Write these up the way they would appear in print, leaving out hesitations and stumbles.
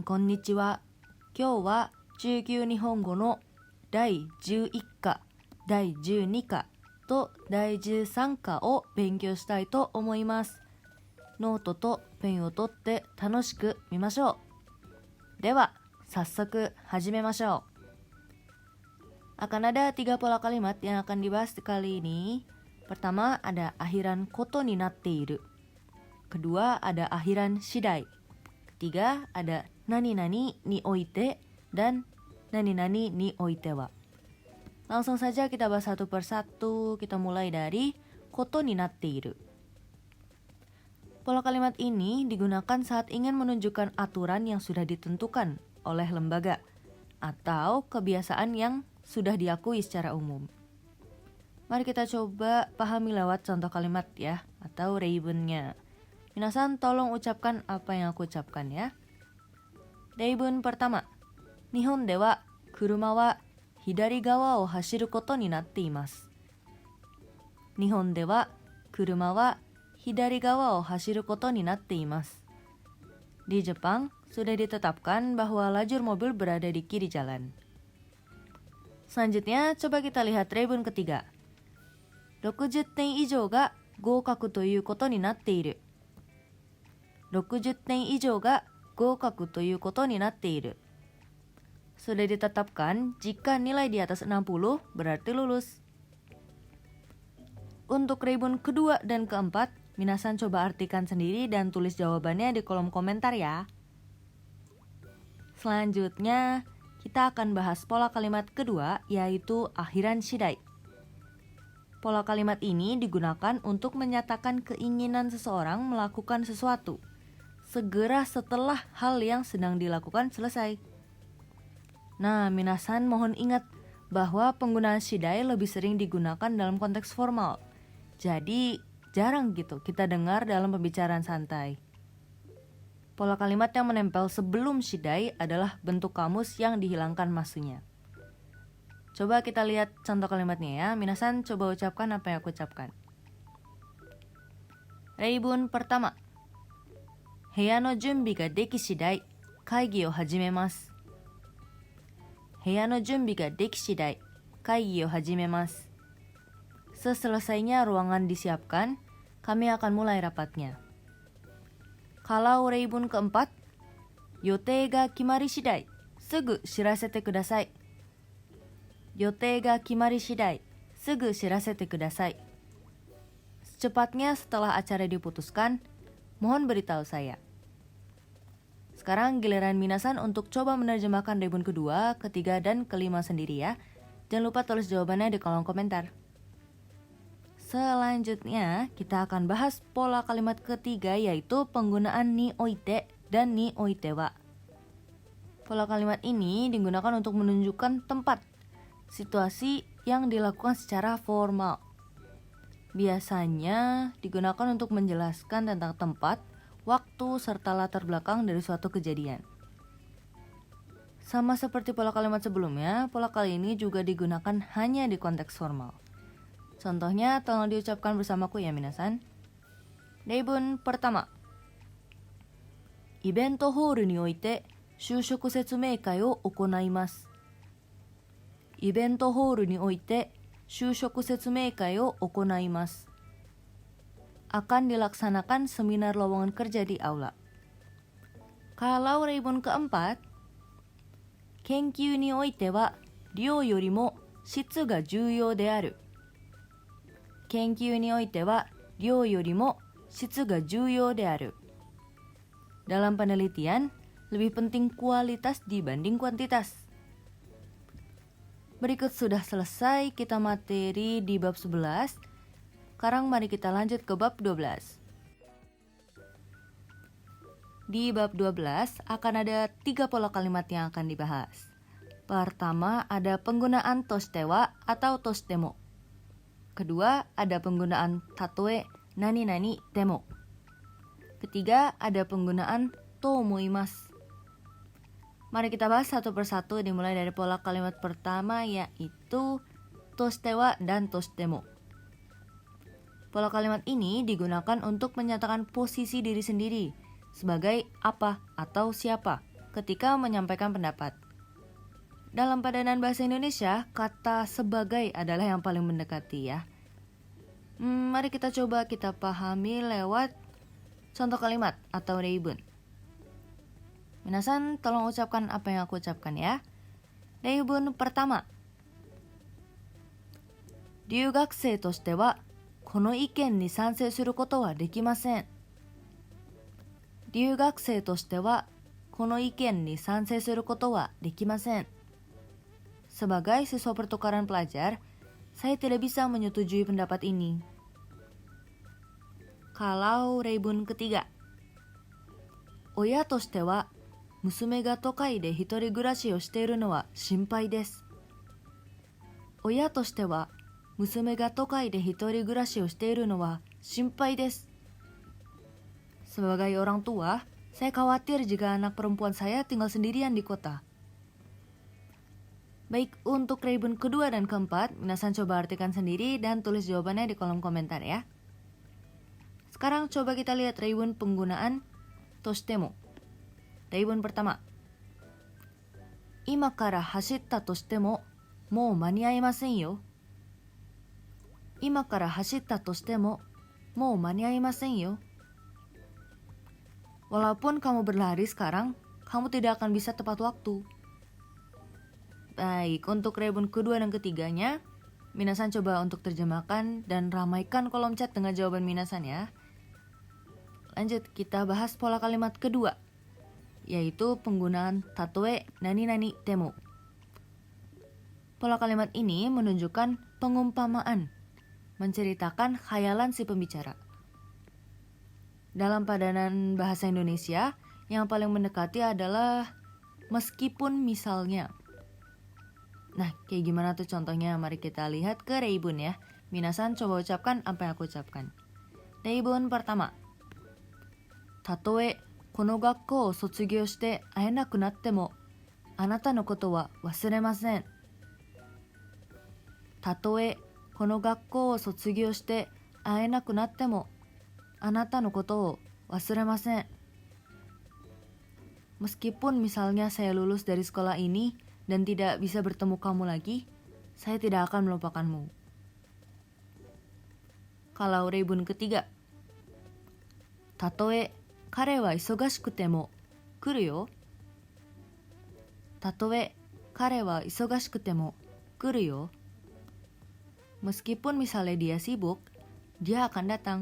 こんにちは。今日は中級日本語の第11課、第12課と第13課を勉強したいと思います。ノートとペンを取って楽しく見ましょう。では、早速始めましょう。Akan ada 3 pola kalimat yang akan dibahas kali ini. Pertama ada akhiran koto ni natteiru. Kedua ada akhiran shidai. Ketiga ada nani-nani ni oite dan nani-nani ni oite wa. Langsung saja kita bahas satu persatu. Kita mulai dari koto ni natteiru. Pola kalimat ini digunakan saat ingin menunjukkan aturan yang sudah ditentukan oleh lembaga atau kebiasaan yang sudah diakui secara umum. Mari kita coba pahami lewat contoh kalimat ya, atau reibunnya. Minasan tolong ucapkan apa yang aku ucapkan ya. Reibun pertama. Nihon de wa kuruma wa hidari gawa o hashiru koto ni natte imasu. Nihon de wa kuruma wa hidari gawa o hashiru koto ni natte imasu. Di Jepang sudah ditetapkan bahwa lajur mobil berada di kiri jalan. Selanjutnya coba kita lihat reibun ketiga. 60点以上が合格ということになっている。60点以上が合格ということになっている。Sudah ditetapkan jika nilai di atas 60 berarti lulus. Untuk reibun kedua dan keempat, minasan coba artikan sendiri dan tulis jawabannya di kolom komentar ya. Selanjutnya, kita akan bahas pola kalimat kedua yaitu akhiran shidai. Pola kalimat ini digunakan untuk menyatakan keinginan seseorang melakukan sesuatu segera setelah hal yang sedang dilakukan selesai. Nah, minasan mohon ingat bahwa penggunaan shidai lebih sering digunakan dalam konteks formal. Jadi, jarang gitu kita dengar dalam pembicaraan santai. Pola kalimat yang menempel sebelum shidai adalah bentuk kamus yang dihilangkan masunya. Coba kita lihat contoh kalimatnya ya. Minasan coba ucapkan apa yang aku ucapkan. Reibun pertama. Heya no junbi ga deki shidai, kaigi o hajimemasu. Heya no junbi ga deki shidai, kaigi o hajimemasu. Seselesainya ruangan disiapkan, kami akan mulai rapatnya. Kalau reibun keempat, yotei ga kimari shidai, sugu shirasete kudasai. Yotei ga kimari shidai, sugu shirasete kudasai. Secepatnya setelah acara diputuskan, mohon beritahu saya. Sekarang giliran minasan untuk coba menerjemahkan reibun kedua, ketiga, dan kelima sendiri ya. Jangan lupa tulis jawabannya di kolom komentar. Selanjutnya, kita akan bahas pola kalimat ketiga yaitu penggunaan ni oite dan ni oite wa. Pola kalimat ini digunakan untuk menunjukkan tempat, situasi yang dilakukan secara formal. Biasanya digunakan untuk menjelaskan tentang tempat, waktu, serta latar belakang dari suatu kejadian. Sama seperti pola kalimat sebelumnya, pola kali ini juga digunakan hanya di konteks formal. Contohnya tolong diucapkan bersamaku ya minasan. Reibun pertama. Ibento hall ni oite shūshoku setsumei kai o okonaimasu. Ibento hall ni oite shūshoku setsumei kai o okonaimasu. Akan dilaksanakan seminar lowongan kerja di aula. Kalau reibun keempat, kenkyū ni oite wa ryō yorimo shitsu ga jūyō de aru. Kenkyū ni oite wa ryō yorimo shitsu ga jūyō de aru. Dalam penelitian, lebih penting kualitas dibanding kuantitas. Berikut sudah selesai kita materi di bab 11. Sekarang mari kita lanjut ke bab 12. Di bab 12 akan ada 3 pola kalimat yang akan dibahas. Pertama ada penggunaan toshite-wa atau toshitemo. Kedua ada penggunaan tatoe nani-nani demo. Ketiga ada penggunaan to omoimasu. Mari kita bahas satu persatu dimulai dari pola kalimat pertama yaitu toshite-wa dan toshitemo. Pola kalimat ini digunakan untuk menyatakan posisi diri sendiri sebagai apa atau siapa. ketika menyampaikan pendapat. Dalam padanan bahasa Indonesia, kata sebagai adalah yang paling mendekati ya. Mari kita coba kita pahami lewat contoh kalimat atau reibun. Minasan tolong ucapkan apa yang aku ucapkan ya. Reibun pertama. 留学生としてはこの意見に賛成することはできません。留学生としてはこの意見に賛成することはできません。Sebagai siswa pertukaran pelajar, saya tidak bisa menyetujui pendapat ini. Kalau reibun ketiga. 親としては娘が都会で一人暮らしをしているのは心配です。親としては娘が都会で一人暮らしをしているのは心配です。Sebagai orang tua, saya khawatir jika anak perempuan saya tinggal sendirian di kota. Baik, untuk reibun kedua dan keempat, minasan coba artikan sendiri dan tulis jawabannya di kolom komentar ya. Sekarang coba kita lihat reibun penggunaan toshitemo. Reibun pertama. 今から走ったとしても、もう間に合いませんよ。今から走ったとしても、もう間に合いませんよ。Walaupun kamu berlari sekarang, kamu tidak akan bisa tepat waktu. Baik, untuk reibun kedua dan ketiganya, minasan coba untuk terjemahkan dan ramaikan kolom chat dengan jawaban minasan ya. Lanjut, kita bahas pola kalimat kedua, yaitu penggunaan tatoe nani-nani temo. Pola kalimat ini menunjukkan pengumpamaan, menceritakan khayalan si pembicara. Dalam padanan bahasa Indonesia, yang paling mendekati adalah meskipun misalnya. Nah, kayak gimana tuh contohnya? Mari kita lihat ke reibun ya. Minasan coba ucapkan apa yang aku ucapkan. Reibun pertama. Tatoe kono gakkou o sotsugyou shite aenaku natte mo, anata no koto wa wasuremasen. Tatoe kono gakkou o sotsugyou shite aenaku natte mo, anata no koto o wasuremasen. Meskipun misalnya saya lulus dari sekolah ini dan tidak bisa bertemu kamu lagi, saya tidak akan melupakanmu. Kalau reibun ketiga. Tatoe kare wa isogashikute mo kuru yo. Tatoe kare wa isogashikute mo kuru yo. Meskipun misalnya dia sibuk, dia akan datang.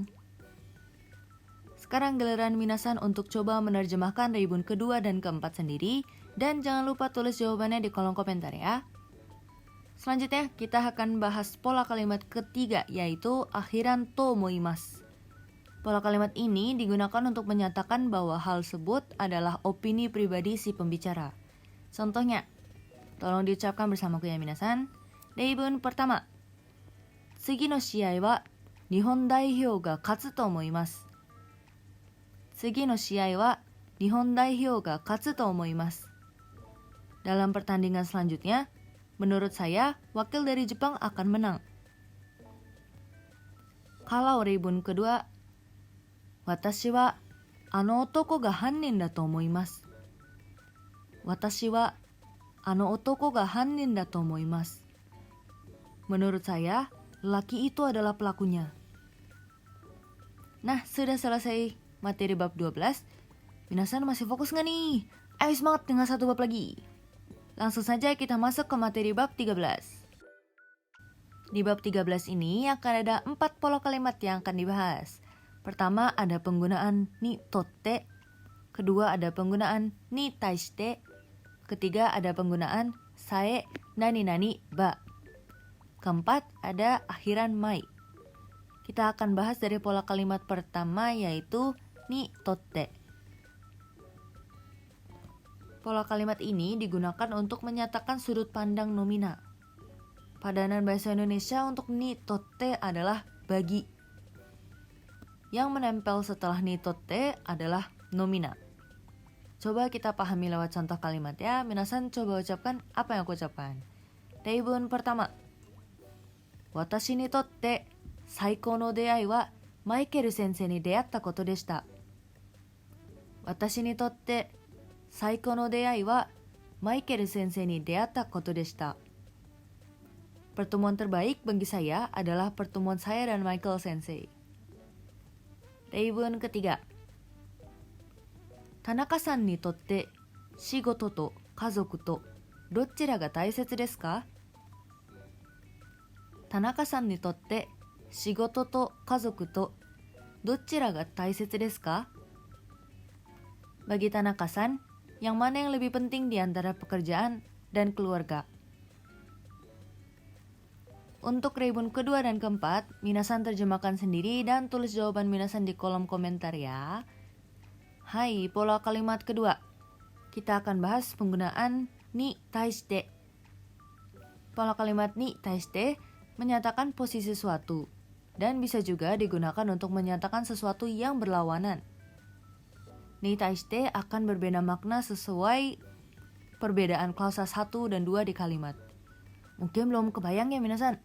Sekarang giliran minasan untuk coba menerjemahkan reibun kedua dan keempat sendiri. Dan jangan lupa tulis jawabannya di kolom komentar ya. Selanjutnya kita akan bahas pola kalimat ketiga, yaitu akhiran to moimasu. Pola kalimat ini digunakan untuk menyatakan bahwa hal tersebut adalah opini pribadi si pembicara. Contohnya, tolong diucapkan bersamaku ya minasan. Reibun pertama. 次の試合は日本代表が勝つと思います。次の試合は日本代表が勝つと思います。Dalam pertandingan selanjutnya, menurut saya, wakil dari Jepang akan menang. Kalau reibun kedua, 私はあの男が犯人だと思います。私はあの男が犯人だと思います。Menurut saya, lelaki itu adalah pelakunya. Nah, sudah selesai materi bab 12. Minasan masih fokus nggak nih? Ayo semangat dengan satu bab lagi. Langsung saja kita masuk ke materi bab 13. Di bab 13 ini akan ada 4 pola kalimat yang akan dibahas. Pertama ada penggunaan ni totte, kedua ada penggunaan ni taishite, ketiga ada penggunaan sae nani nani ba. Keempat ada akhiran mai. Kita akan bahas dari pola kalimat pertama yaitu ni totte. Pola kalimat ini digunakan untuk menyatakan sudut pandang nomina. Padanan bahasa Indonesia untuk ni totte adalah bagi. Yang menempel setelah ni totte adalah nomina. Coba kita pahami lewat contoh kalimat ya. Minasan coba ucapkan apa yang aku ucapkan. Reibun pertama. Watashi ni totte saikou no deai wa Michael sensei ni deatta koto deshita. Watashi ni totte 最高の出会いはマイケル先生に出会ったことでした。Pertemuan terbaik bagi saya adalah pertemuan saya dan Michael Sensei. Reibun ketiga. 田中さんにとって仕事と家族とどちらが大切ですか？田中さんにとって仕事と家族とどちらが大切ですか? Bagi Tanaka-san, yang mana yang lebih penting di antara pekerjaan dan keluarga? Untuk reibun kedua dan keempat, minasan terjemahkan sendiri dan tulis jawaban minasan di kolom komentar ya. Hai, pola kalimat kedua. Kita akan bahas penggunaan ni taishite. Pola kalimat ni taishite menyatakan posisi suatu dan bisa juga digunakan untuk menyatakan sesuatu yang berlawanan. Ni taishite akan berbeda makna sesuai perbedaan klausa 1 dan 2 di kalimat. Mungkin belum kebayang ya minasan?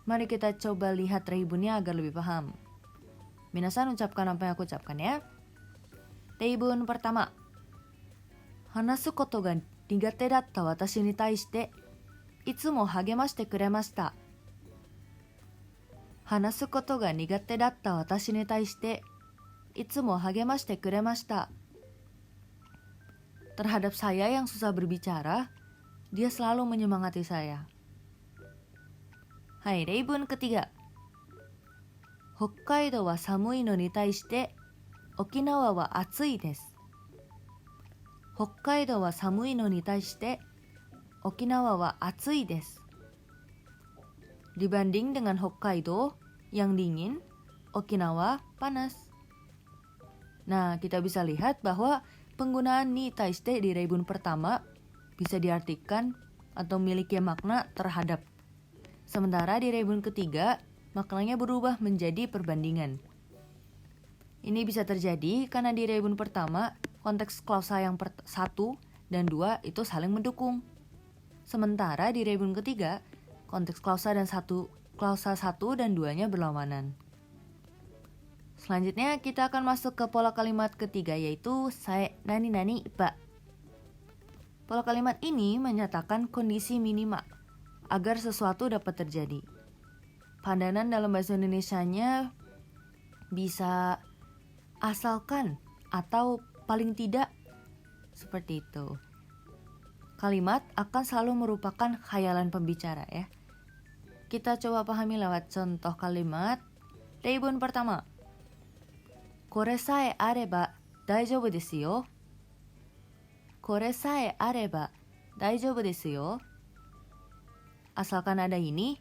Mari kita coba lihat reibunnya agar lebih paham. Minasan ucapkan apa yang aku ucapkan ya. Reibun pertama. Hanasu koto ga nigate datta watashi ni taishite itsumo hagemaste kuremashita. Hanasu koto ga nigate datta watashi ni taishite itsumo hagemaste kuremashita. Terhadap saya yang susah berbicara, dia selalu menyemangati saya. Hai, reibun ketiga. Hokkaido wa samui no ni taishite Okinawa wa atsui desu. Hokkaido wa samui no ni taishite Okinawa wa atsui desu. Dibanding dengan Hokkaido yang dingin, Okinawa panas. Nah, kita bisa lihat bahwa penggunaan ni taishite di reibun pertama bisa diartikan atau memiliki makna terhadap. Sementara di reibun ketiga, maknanya berubah menjadi perbandingan. Ini bisa terjadi karena di reibun pertama, konteks klausa yang 1 dan 2 itu saling mendukung. Sementara di reibun ketiga, konteks klausa 1 dan 2-nya berlawanan. Selanjutnya kita akan masuk ke pola kalimat ketiga yaitu sae nani nani ba. Pola kalimat ini menyatakan kondisi minima agar sesuatu dapat terjadi. Padanan dalam bahasa Indonesianya bisa asalkan atau paling tidak seperti itu. Kalimat akan selalu merupakan khayalan pembicara ya. Kita coba pahami lewat contoh kalimat. Reibun pertama. Kore sae areba daijoubu desu yo. Kore sae areba daijoubu desu yo. Asalkan ada ini,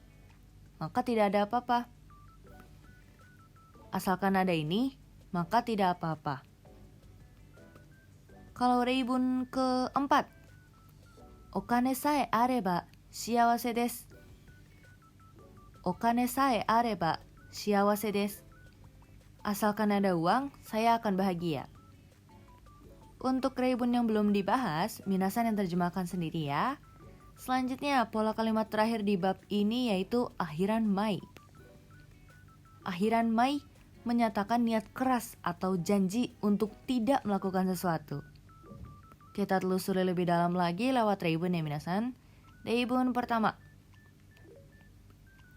maka tidak ada apa-apa. Asalkan ada ini, maka tidak apa-apa. Kalau reibun keempat, okane sae areba shiawase desu. Okane sae areba shiawase desu. Asalkan ada uang, saya akan bahagia. Untuk reibun yang belum dibahas, minasan yang terjemahkan sendiri ya. Selanjutnya, pola kalimat terakhir di bab ini yaitu akhiran mai. Akhiran mai menyatakan niat keras atau janji untuk tidak melakukan sesuatu. Kita telusuri lebih dalam lagi lewat reibun ya minasan. Reibun pertama.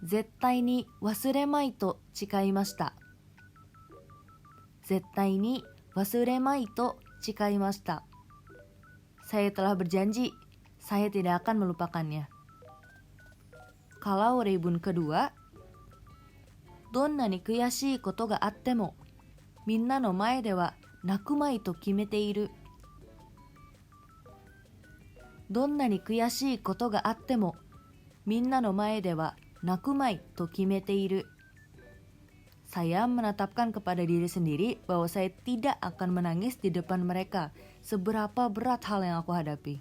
Zettai ni wasuremai to chikaimashita. Zettai ni wasuremai to chikaimashita. Saya telah berjanji, saya tidak akan melupakannya. Kalau reibun kedua, donna ni kuyashii koto ga atte mo, minna no mae de wa nakumai to kimete iru. Donna ni kuyashii koto ga atte mo, minna no mae de wa nakumai to kimete iru. Saya menetapkan kepada diri sendiri bahwa saya tidak akan menangis di depan mereka, seberapa berat hal yang aku hadapi.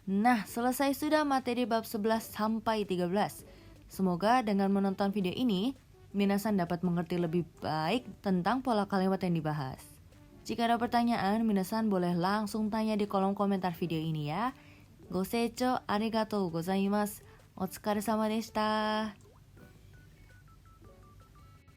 Nah, selesai sudah materi bab 11 sampai 13. Semoga dengan menonton video ini, minasan dapat mengerti lebih baik tentang pola kalimat yang dibahas. Jika ada pertanyaan, minasan boleh langsung tanya di kolom komentar video ini ya. Goseichou arigatou gozaimasu. Otsukaresama deshita.